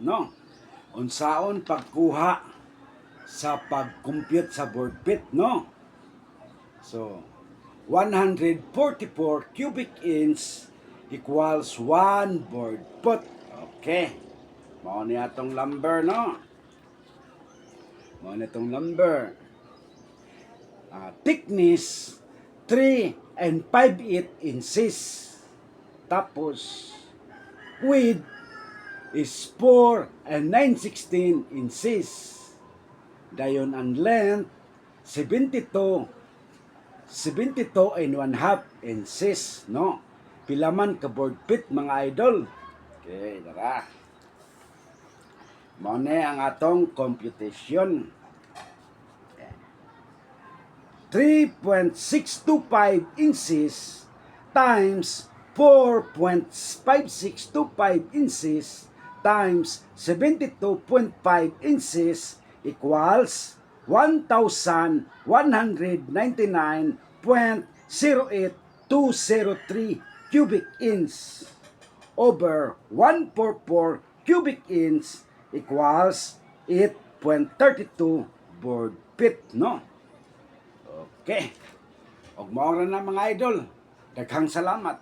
no? Unsaon pagkuha sa pag-compute sa board feet, no? So, 144 cubic inch equals 1 board foot. Okay. Mao ni atong number, no? Mao ni atong number. Thickness 3 and 5/8 inches. Tapos width is 4 and 9/16 inches. Dayon ang length 72 and 1/2 inches, no? Pilaman ka board feet, mga idol. Okay, dara. Mao ni ang atong computation. 3.625 inches times 4.5625 inches times 72.5 inches equals 1,199.08203 cubic inch over 144 cubic inch equals 8.32 board feet, no? Okay. Og mao ra na, mga idol. Daghang salamat.